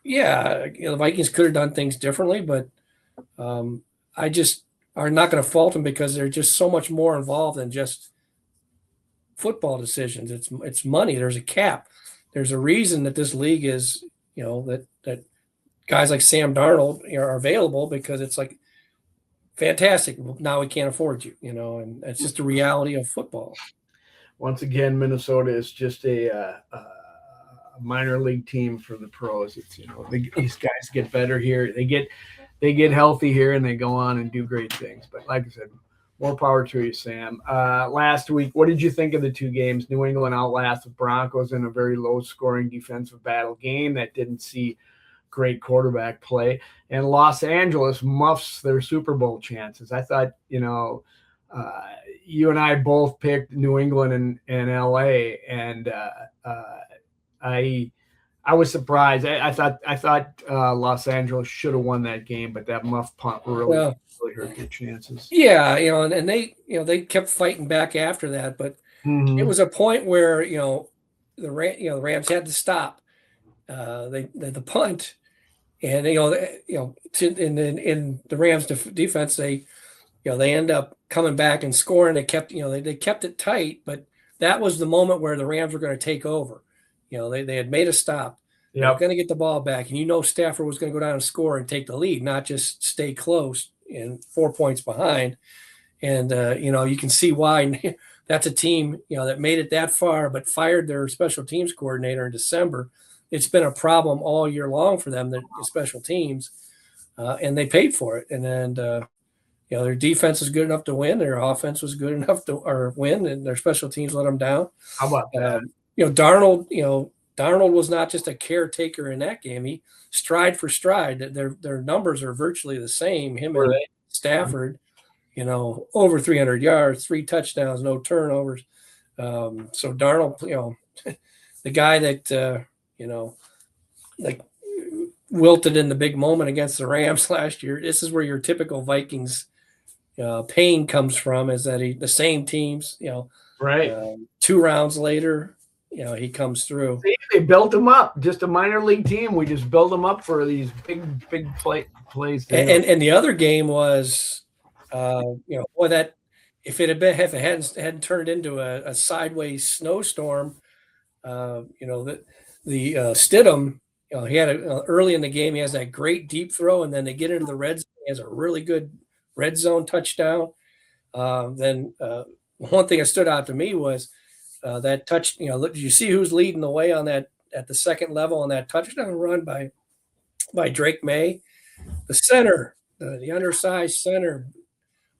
the Vikings could have done things differently, but I just are not going to fault them because they're just so much more involved than just football decisions. It's money. There's a cap. There's a reason that this league is, that guys like Sam Darnold are available because it's like fantastic. Now we can't afford you, and it's just the reality of football. Once again, Minnesota is just a minor league team for the pros. It's these guys get better here. They get healthy here and they go on and do great things. But like I said, more power to you, Sam. Last week, what did you think of the two games? New England outlasted the Broncos in a very low-scoring defensive battle game that didn't see great quarterback play, and Los Angeles muffs their Super Bowl chances. I thought, you and I both picked New England and LA, and I was surprised. I thought Los Angeles should have won that game, but that muff punt really hurt their chances. Yeah, and they kept fighting back after that, but it was a point where the Rams had to stop the punt, and in the Rams defense they end up coming back and scoring. They kept it tight, but that was the moment where the Rams were going to take over. They had made a stop. They were going to get the ball back, and Stafford was going to go down and score and take the lead, not just stay close and 4 points behind. And you can see why. That's a team that made it that far, but fired their special teams coordinator in December. It's been a problem all year long for them, the special teams, and they paid for it. And then their defense is good enough to win. Their offense was good enough to win, and their special teams let them down. How about that? Darnold was not just a caretaker in that game. He stride for stride. Their numbers are virtually the same. Him and Stafford, over 300 yards, 3 touchdowns, no turnovers. So Darnold, the guy that like wilted in the big moment against the Rams last year. This is where your typical Vikings pain comes from. Is that the same teams, right? 2 rounds later. He comes through. They built him up. Just a minor league team. We just build them up for these big plays. And the other game was, that if it hadn't turned into a sideways snowstorm, the Stidham, he had early in the game. He has that great deep throw, and then they get into the red zone. He has a really good red zone touchdown. Then one thing that stood out to me was. That touch, did you see who's leading the way on that at the second level on that touchdown run by Drake May? The center, the undersized center,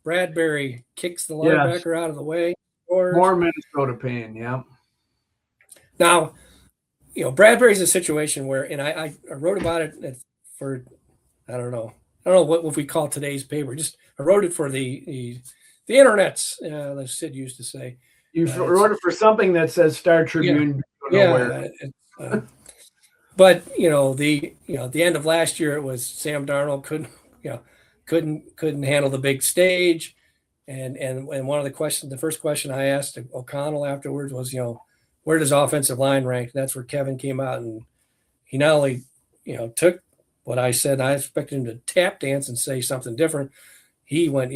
Bradbury kicks the linebacker out of the way. More Minnesota pain, yeah. Now, Bradbury's a situation where, and I wrote about it for, I don't know what we call today's paper. I wrote it for the internets, as Sid used to say. You wrote it for something that says Star Tribune. But at the end of last year, it was Sam Darnold couldn't handle the big stage, and one of the first question I asked O'Connell afterwards was, where does offensive line rank? And that's where Kevin came out, and he not only took what I said. I expected him to tap dance and say something different. He went,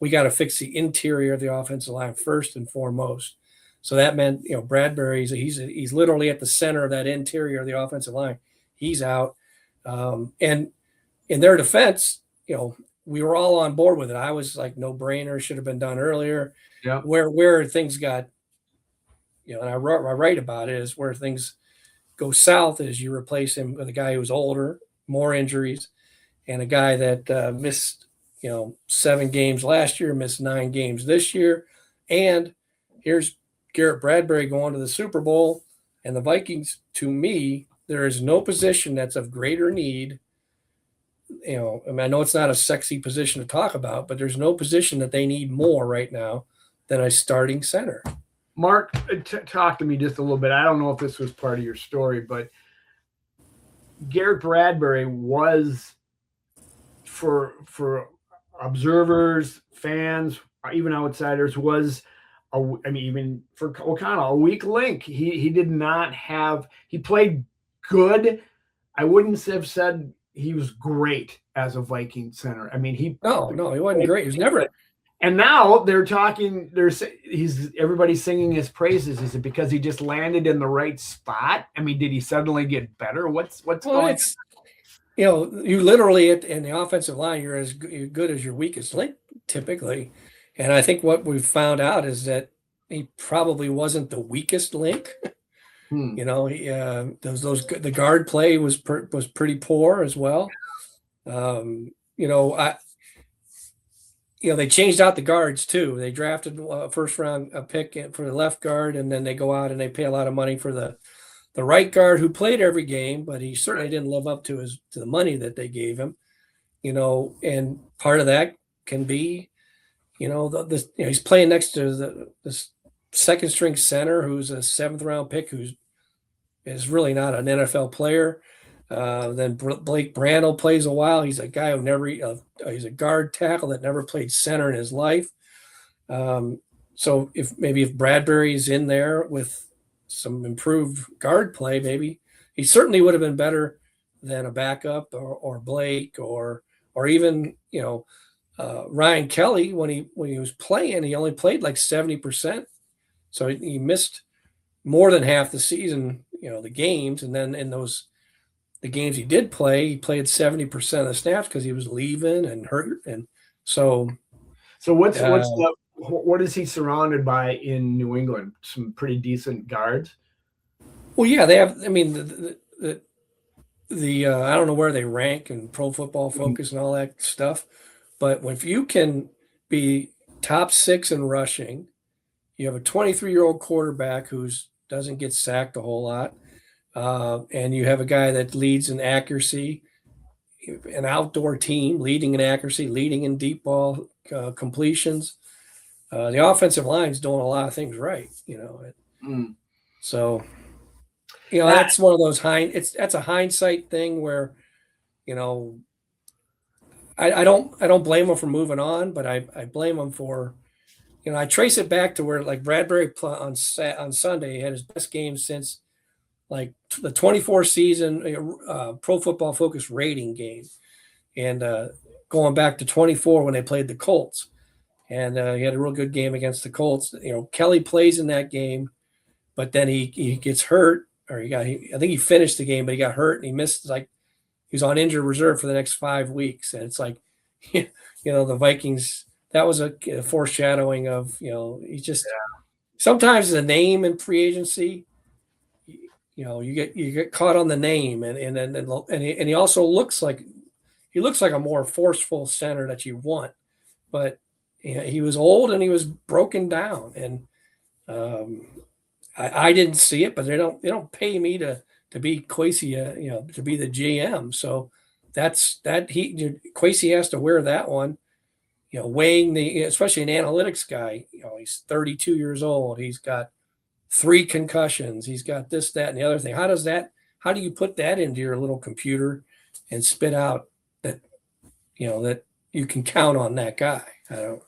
we got to fix the interior of the offensive line first and foremost. So that meant, Bradbury, he's literally at the center of that interior of the offensive line. He's out. And in their defense, we were all on board with it. I was like, no brainer, should have been done earlier. Yeah. Where things got, and I write about it, is where things go south is you replace him with a guy who's older, more injuries, and a guy that missed, 7 games last year, missed 9 games this year. And here's Garrett Bradbury going to the Super Bowl, and the Vikings, to me, there is no position that's of greater need. I know it's not a sexy position to talk about, but there's no position that they need more right now than a starting center. Mark, talk to me just a little bit. I don't know if this was part of your story, but Garrett Bradbury was, for observers, fans, even outsiders, was even for O'Connell, a weak link. He did not have. He played good. I wouldn't have said he was great as a Viking center. I mean, he wasn't great. He was never. And now they're talking. Everybody's singing his praises. Is it because he just landed in the right spot? I mean, did he suddenly get better? What's going on? You literally in the offensive line, you're as good as your weakest link typically. And I think what we've found out is that he probably wasn't the weakest link. The guard play was pretty poor as well. They changed out the guards too. They drafted a first round pick for the left guard, and then they go out and they pay a lot of money for the right guard, who played every game, but he certainly didn't live up to the money that they gave him. And part of that can be, he's playing next to the second string center, who's a 7th round pick, is really not an NFL player. Then Blake Brandel plays a while. He's a guy who he's a guard tackle that never played center in his life. So if Bradbury's in there with some improved guard play, maybe he certainly would have been better than a backup or Blake or even, Ryan Kelly. When he was playing, he only played like 70%. So he missed more than half the season, the games. And then in the games he did play, he played 70% of the snaps because he was leaving and hurt. And so what is he surrounded by in New England? Some pretty decent guards. Well, yeah, they have. I mean, the I don't know where they rank in Pro Football Focus and all that stuff, but if you can be top 6 in rushing, you have a 23-year-old quarterback who doesn't get sacked a whole lot, and you have a guy that leads in accuracy, an outdoor team leading in accuracy, leading in deep ball completions. The offensive line's doing a lot of things right, So, that's one of those that's a hindsight thing where, I don't blame him for moving on, but I blame him for, I trace it back to where, like, Bradbury on Sunday had his best game since like the 24 season Pro Football Focus rating game, and going back to 24 when they played the Colts. And he had a real good game against the Colts. Kelly plays in that game, but then he gets hurt, or I think he finished the game, but he got hurt and he missed, like, he's on injured reserve for the next 5 weeks. And it's like, the Vikings, that was a foreshadowing of, he just, sometimes the name in free agency, you get caught on the name, and he also looks like a more forceful center that you want, but he was old and he was broken down, and I didn't see it, but they don't pay me to be Kwesi, to be the GM. So Kwesi has to wear that one, weighing especially an analytics guy. He's 32 years old. He's got 3 concussions. He's got this, that, and the other thing. How do you put that into your little computer and spit out that you can count on that guy? I don't.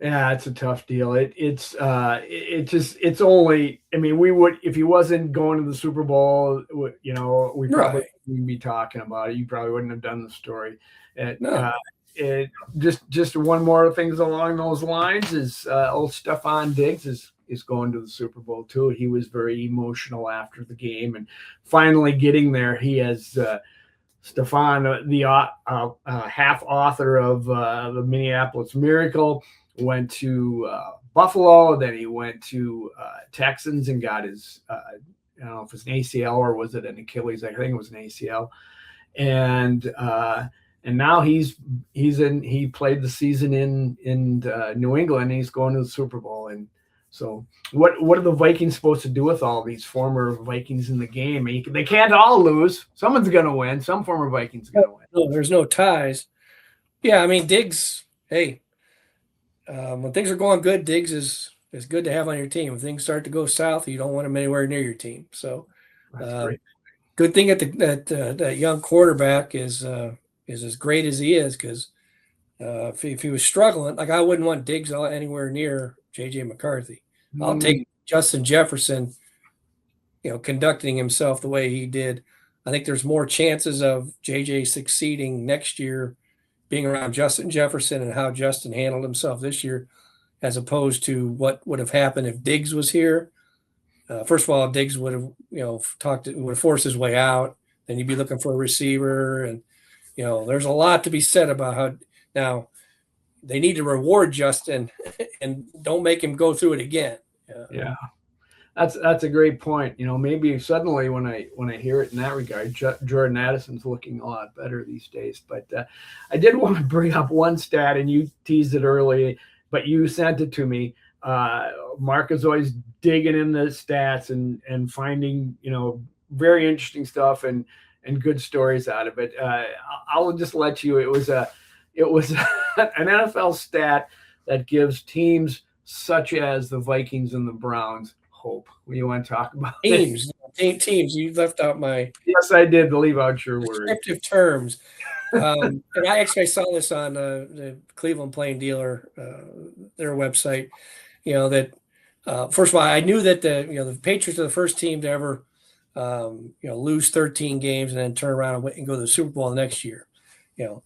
Yeah, it's a tough deal. It's only, I mean, we would, if he wasn't going to the Super Bowl, we probably wouldn't be talking about it. You probably wouldn't have done the story. No. just one more things along those lines is old Stephon Diggs is going to the Super Bowl too. He was very emotional after the game and finally getting there. He has Stephon, the half author of the Minneapolis Miracle, went to Buffalo. Then he went to Texans and got his I don't know if it's an ACL or was it an Achilles. I think it was an ACL. And now he played the season in New England. And he's going to the Super Bowl. And so what are the Vikings supposed to do with all these former Vikings in the game? They can't all lose. Someone's going to win. Some former Vikings are going to win. No, there's no ties. Yeah, I mean, Diggs, hey, when things are going good, Diggs is good to have on your team. When things start to go south, you don't want him anywhere near your team. So good thing that young quarterback is as great as he is, because if he was struggling, like I wouldn't want Diggs anywhere near J.J. McCarthy. I'll take Justin Jefferson, conducting himself the way he did. I think there's more chances of J.J. succeeding next year being around Justin Jefferson and how Justin handled himself this year, as opposed to what would have happened if Diggs was here. First of all, Diggs would have, would have forced his way out. Then you'd be looking for a receiver, and there's a lot to be said about how now they need to reward Justin and don't make him go through it again. Yeah, that's a great point. Maybe suddenly when I hear it in that regard, Jordan Addison's looking a lot better these days. But I did want to bring up one stat, and you teased it early, but you sent it to me. Mark is always digging in the stats and finding very interesting stuff and good stories out of it. I'll just let you. It was an NFL stat that gives teams such as the Vikings and the Browns hope. What do you want to talk about? Teams. You left out my. Yes, I did. Leave out your word. Descriptive terms. And I saw this on the Cleveland Plain Dealer, their website. That first of all, I knew that the Patriots are the first team to ever lose 13 games and then turn around and go to the Super Bowl the next year.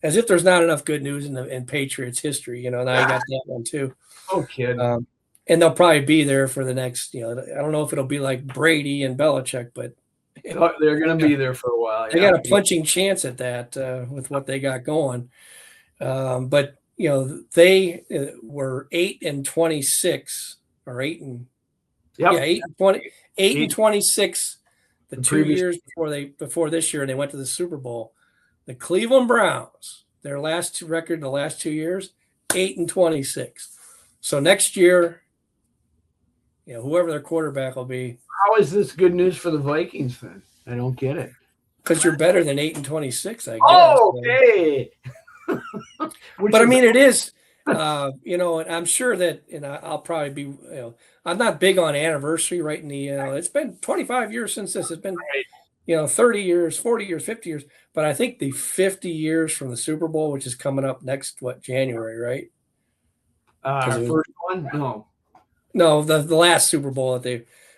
As if there's not enough good news in Patriots history. Now you got that one too. Oh, kid. And they'll probably be there for the next. I don't know if it'll be like Brady and Belichick, but they're going to be there for a while. They got a punching chance at that with what they got going. But they were 8-26 or 8-20, 8-26 the 2 years before this year, and they went to the Super Bowl. The Cleveland Browns, their last record the last 2 years, 8-26. So next year, whoever their quarterback will be. How is this good news for the Vikings then? I don't get it. Because you're better than 8-26, I guess. Oh, okay. But I mean, it is, and I'm sure that, I'll probably be, I'm not big on anniversary, right? It's been 25 years since this. It's been, 30 years, 40 years, 50 years. But I think the 50 years from the Super Bowl, which is coming up next, January, right? First one? No, the last Super Bowl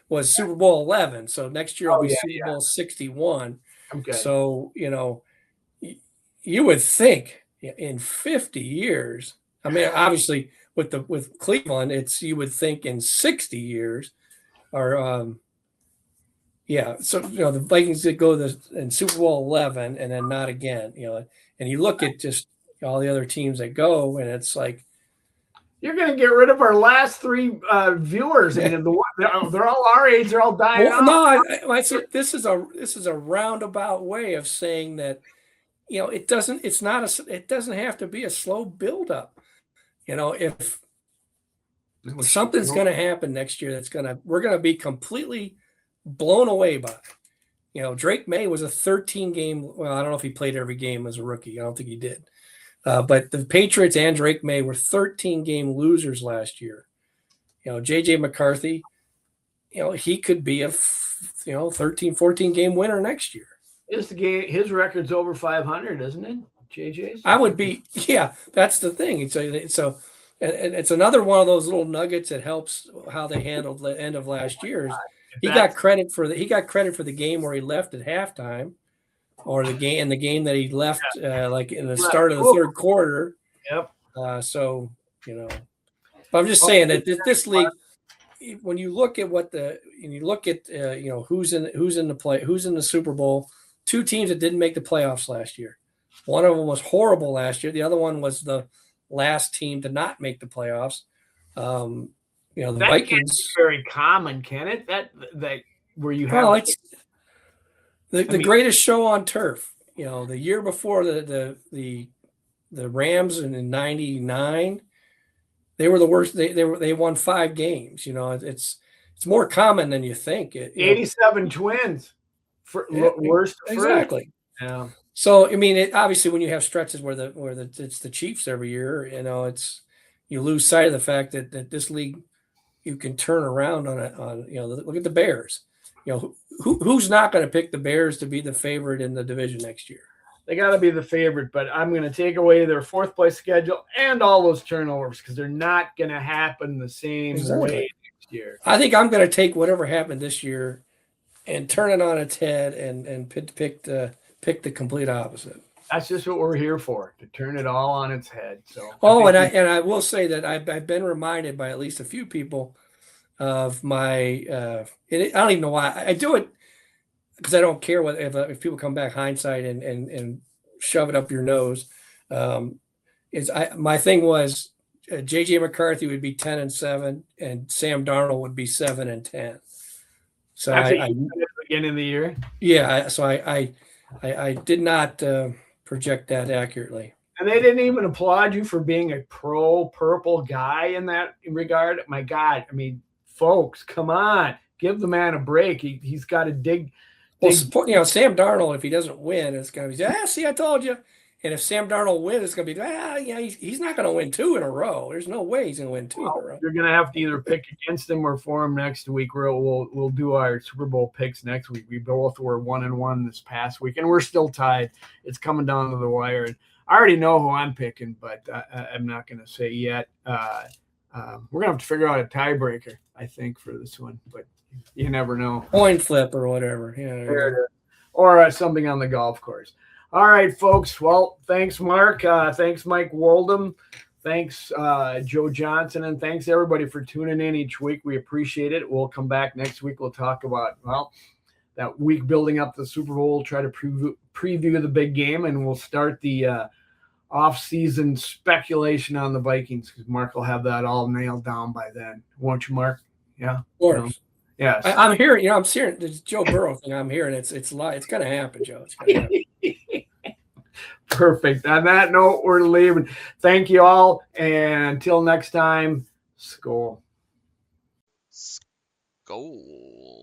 was Super Bowl 11. So next year will be Super Bowl 61. Okay. So, you would think in 50 years, I mean, obviously with Cleveland, you would think in 60 years or, so, the Vikings did go in Super Bowl 11 and then not again, and you look at just all the other teams that go, and it's like, you're going to get rid of our last three viewers, and they're all our age. They're all dying out. No, I say this is a roundabout way of saying that, it doesn't have to be a slow buildup. If something's going to happen next year, we're going to be completely blown away by it. Drake May was a 13-game. Well, I don't know if he played every game as a rookie. I don't think he did. But the Patriots and Drake May were 13-game losers last year. J.J. McCarthy, he could be a 13, 14-game winner next year. His record's over 500, isn't it? JJ's? I would be, that's the thing. So it's another one of those little nuggets that helps how they handled the end of last year's. He got credit for the game where he left at halftime. Or the game that he left, like in the start of the third quarter. Yep. So, but I'm just saying that this league, when you look at who's in the Super Bowl, two teams that didn't make the playoffs last year. One of them was horrible last year. The other one was the last team to not make the playoffs. The that Vikings. Can't be very common, can it? That where you have. Well, it's the greatest show on turf. The year before the Rams in '99, they were the worst. They won 5 games. It's more common than you think. 87 Twins. Worst. Exactly. First. Yeah. So obviously when you have stretches where it's the Chiefs every year, you lose sight of the fact that this league you can turn around on look at the Bears. Who's not going to pick the Bears to be the favorite in the division next year? They got to be the favorite, but I'm going to take away their 4th place schedule and all those turnovers because they're not going to happen the same way next year. I think I'm going to take whatever happened this year and turn it on its head and pick the complete opposite. That's just what we're here for, to turn it all on its head. So. I will say that I've been reminded by at least a few people of my. I don't even know why I do it, because I don't care if people come back hindsight and shove it up your nose. My thing was J.J. McCarthy would be 10-7 and Sam Darnold would be 7-10. So at the beginning of the year. Yeah, so I did not project that accurately. And they didn't even applaud you for being a pro purple guy in that regard. My God, folks, come on, give the man a break. He's got to dig. Well, Sam Darnold, if he doesn't win, it's going to be, see, I told you. And if Sam Darnold wins, it's going to be, he's not going to win 2 in a row. There's no way he's going to win 2 in a row. You're going to have to either pick against him or for him next week. We'll do our Super Bowl picks next week. We both were 1-1 this past week, and we're still tied. It's coming down to the wire. I already know who I'm picking, but I'm not going to say yet. We're going to have to figure out a tiebreaker, I think, for this one, but you never know. Coin flip or whatever. Yeah. There it is. Or something on the golf course. All right, folks. Well, thanks, Mark. Thanks, Mike Woldham. Thanks, Joe Johnson. And thanks, everybody, for tuning in each week. We appreciate it. We'll come back next week. We'll talk about, that week building up the Super Bowl, try to preview the big game, and we'll start the off-season speculation on the Vikings because Mark will have that all nailed down by then. Won't you, Mark? Yeah. Of course. Yes. I'm hearing, I'm hearing this Joe Burrow thing. I'm hearing it's going to happen, Joe. It's going to happen. Perfect. On that note, we're leaving. Thank you all. And until next time, skol. Skol.